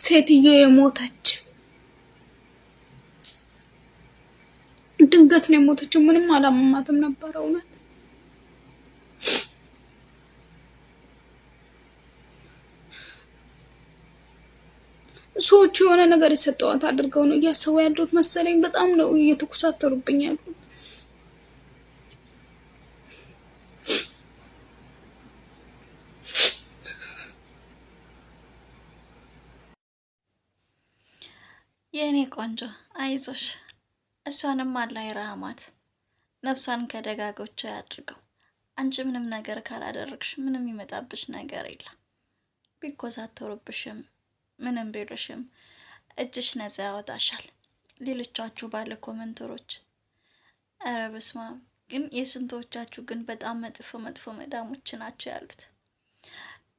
ሴትዮ የሞተች ድንገት ነው የሞተችው። ምንም አላመማትም ነበር። እውነት ሰዎቹ የሆነ ነገር የሰጠዋት አድርገው ነው እያሰቡ ያሉት መሰለኝ። በጣም ነው እየተኩሳተሩብኝ ያሉት። የእኔ ቆንጆ አይዞሽ፣ እሷንም አላህ ይርሐማት፣ ነፍሷን ከደጋጎቿ ያድርገው። አንቺ ምንም ነገር ካላደረግሽ ምንም ይመጣብሽ ነገር የለም። ቢኮሳተሩብሽም ምንም ቢሉሽም እጅሽ ነፃ ያወጣሻል። ሌሎቻችሁ ባለ ኮመንተሮች ኧረ በስመ አብ! ግን የስንቶቻችሁ ግን በጣም መጥፎ መዳሞች ናቸው ያሉት።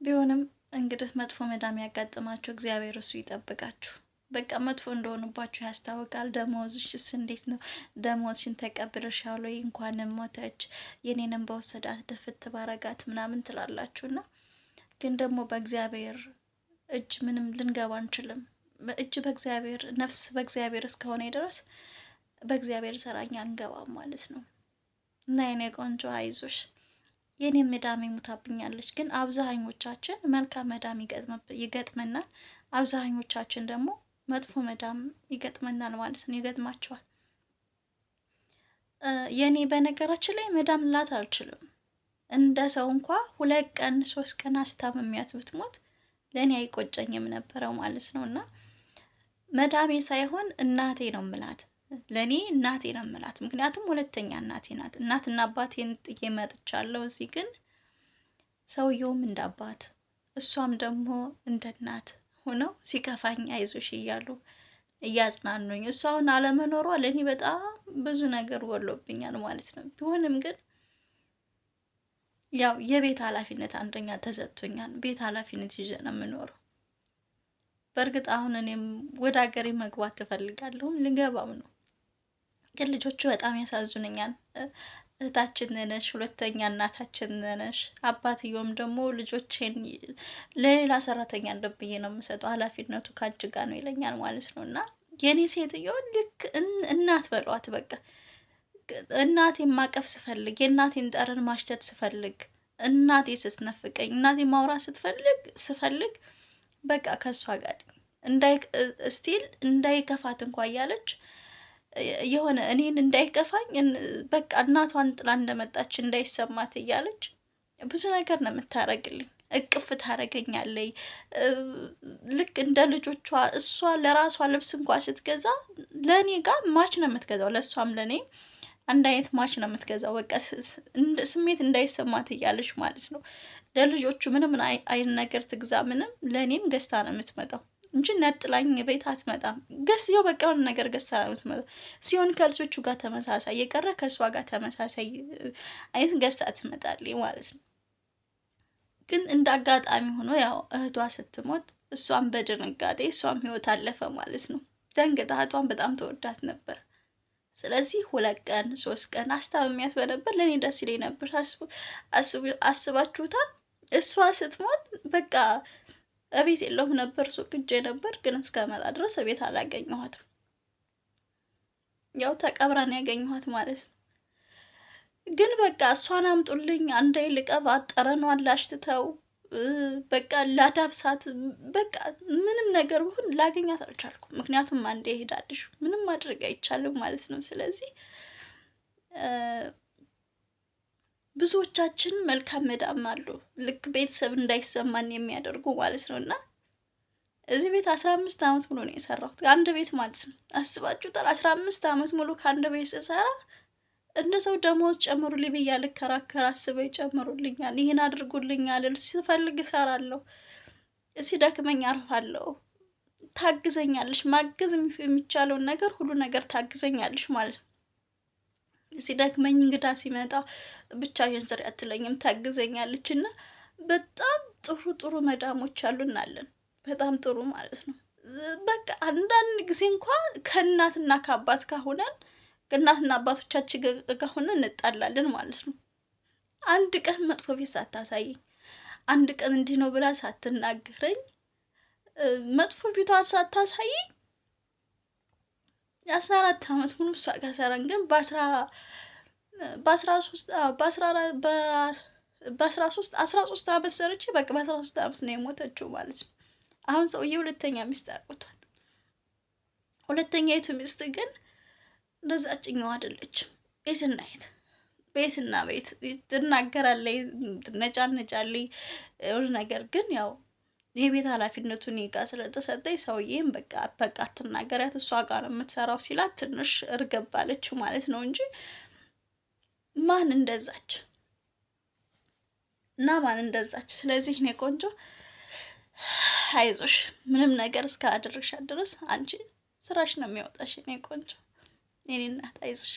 ቢሆንም እንግዲህ መጥፎ መዳም ያጋጥማችሁ እግዚአብሔር እሱ ይጠብቃችሁ። በቃ መጥፎ እንደሆኑባችሁ ያስታውቃል። ደሞዝሽስ እንዴት ነው? ደሞዝሽን ተቀብለሻል ወይ? እንኳንም ሞተች የኔንም በወሰዳት ድፍት ባረጋት ምናምን ትላላችሁና ግን ደግሞ በእግዚአብሔር እጅ ምንም ልንገባ አንችልም። እጅ በእግዚአብሔር ነፍስ በእግዚአብሔር እስከሆነ ድረስ በእግዚአብሔር ሰራኛ አንገባም ማለት ነው። እና የኔ ቆንጆ አይዞሽ። የኔ መዳም ሙታብኛለች፣ ግን አብዛኞቻችን መልካም መዳም ይገጥመናል። አብዛኞቻችን ደግሞ መጥፎ መዳም ይገጥመናል ማለት ነው። ይገጥማቸዋል። የኔ በነገራችን ላይ መዳም ላት አልችልም። እንደ ሰው እንኳ 2 ቀን 3 ቀን አስታምሚያት ብትሞት ለእኔ አይቆጨኝም ነበረው ማለት ነው። እና መዳሜ ሳይሆን እናቴ ነው ምላት፣ ለእኔ እናቴ ነው ምላት። ምክንያቱም ሁለተኛ እናቴ ናት። እናትና አባቴን ጥዬ መጥቻለሁ። እዚህ ግን ሰውየውም እንደ አባት እሷም ደግሞ እንደ እናት ሆነው ሲከፋኝ አይዞሽ እያሉ እያጽናኑኝ፣ እሷ አሁን አለመኖሯ ለእኔ በጣም ብዙ ነገር ወሎብኛል ማለት ነው። ቢሆንም ግን ያው የቤት ኃላፊነት አንደኛ ተሰጥቶኛል። ቤት ኃላፊነት ይዤ ነው የምኖረው። በእርግጥ አሁን እኔም ወደ ሀገሬ መግባት ትፈልጋለሁም ልገባም ነው። ግን ልጆቹ በጣም ያሳዝኑኛል። እህታችን ነሽ፣ ሁለተኛ እናታችን ነሽ። አባትየውም ደግሞ ልጆቼን ለሌላ ሰራተኛ እንደብዬ ነው የምሰጠው፣ ኃላፊነቱ ከአንቺ ጋር ነው ይለኛል ማለት ነው። እና የኔ ሴትዮ ልክ እናት በሏት በቃ። እናቴ ማቀፍ ስፈልግ፣ የእናቴን ጠረን ማሽተት ስፈልግ፣ እናቴ ስትነፍቀኝ፣ እናቴ ማውራት ስፈልግ በቃ ከእሷ ጋር ስቲል እንዳይከፋት እንኳ እያለች የሆነ እኔን እንዳይከፋኝ በቃ እናቷን ጥላ እንደመጣች እንዳይሰማት እያለች ብዙ ነገር ነው የምታረግልኝ። እቅፍ ታረገኛለይ ልክ እንደ ልጆቿ። እሷ ለራሷ ልብስ እንኳ ስትገዛ ለእኔ ጋር ማች ነው የምትገዛው፣ ለእሷም ለእኔ አንድ አይነት ማች ነው የምትገዛው። በቃ ስሜት እንዳይሰማት እያለች ማለት ነው። ለልጆቹ ምንም አይነት ነገር ትግዛ፣ ምንም ለእኔም ገዝታ ነው የምትመጣው እንጂ ነጥላኝ ቤት አትመጣም። ገዝየው በቃ የሆነ ነገር ገዝታ ነው የምትመጣው። ሲሆን ከልጆቹ ጋር ተመሳሳይ፣ የቀረ ከእሷ ጋር ተመሳሳይ አይነት ገዝታ ትመጣለች ማለት ነው። ግን እንደ አጋጣሚ ሆኖ ያው እህቷ ስትሞት እሷም በድንጋጤ እሷም ህይወት አለፈ ማለት ነው። ደንግጣ እህቷን በጣም ተወዳት ነበር። ስለዚህ 2 ቀን 3 ቀን አስታምሚያት በነበር ለእኔ ደስ ይለኝ ነበር። አስባችሁታል? እሷ ስትሞት በቃ እቤት የለውም ነበር፣ ሱቅ ሄጄ ነበር። ግን እስከመጣ ድረስ እቤት አላገኘኋትም። ያው ተቀብራን ያገኘኋት ማለት ነው። ግን በቃ እሷን አምጡልኝ፣ አንዴ ልቀባት፣ ጠረኗን ላሽትተው በቃ ላዳብሳት፣ በቃ ምንም ነገር ብሆን ላገኛት አልቻልኩም። ምክንያቱም አንዴ ሄዳለሽ፣ ምንም ማድረግ አይቻልም ማለት ነው። ስለዚህ ብዙዎቻችን መልካም መዳም አሉ፣ ልክ ቤተሰብ እንዳይሰማን የሚያደርጉ ማለት ነው። እና እዚህ ቤት 15 ዓመት ሙሉ ነው የሰራሁት፣ አንድ ቤት ማለት ነው። አስባችሁታል? 15 ዓመት ሙሉ ከአንድ ቤት ስሰራ እንደ ሰው ደሞዝ ጨምሩልኝ ብዬ ልከራከር፣ አስበው ይጨምሩልኛል፣ ይህን አድርጉልኛል፣ ስፈልግ እሰራለሁ፣ ሲደክመኝ አርፋለሁ። ታግዘኛለሽ፣ ማገዝ የሚቻለውን ነገር ሁሉ ነገር ታግዘኛለሽ ማለት ነው። ሲደክመኝ እንግዳ ሲመጣ ብቻዬን ስሪ አትለኝም፣ ታግዘኛለች። እና በጣም ጥሩ መዳሞች አሉናለን፣ በጣም ጥሩ ማለት ነው። በቃ አንዳንድ ጊዜ እንኳ ከእናትና ከአባት ጋር ሆነን ከእናትና አባቶቻችን ጋር ሆነን እንጣላለን ማለት ነው። አንድ ቀን መጥፎ ቤት ሳታሳየኝ፣ አንድ ቀን እንዲህ ነው ብላ ሳትናገረኝ መጥፎ ፊቷን ሳታሳይ የ14 ዓመት ሙሉ እሷ ጋር ሰራን። ግን በ13 ዓመት ሰርቼ በቃ በ13 ዓመት ነው የሞተችው ማለት ነው። አሁን ሰውዬ ሁለተኛ ሚስት አግብቷል። ሁለተኛይቱ ሚስት ግን እንደዛችኛው አይደለችም። የትና የት ቤትና ቤት ትናገራለች፣ ትነጫነጫለች የሆነ ነገር። ግን ያው የቤት ኃላፊነቱን እኔ ጋ ስለተሰጠኝ ሰውዬም በቃ አትናገሪያት እሷ ጋር ነው የምትሰራው ሲላት ትንሽ እርገብ አለችው ማለት ነው እንጂ ማን እንደዛች እና ማን እንደዛች። ስለዚህ እኔ ቆንጆ አይዞሽ፣ ምንም ነገር እስከ አደረግሻት ድረስ አንቺ ስራሽ ነው የሚያወጣሽ። እኔ ቆንጆ፣ የኔ እናት አይዞሽ።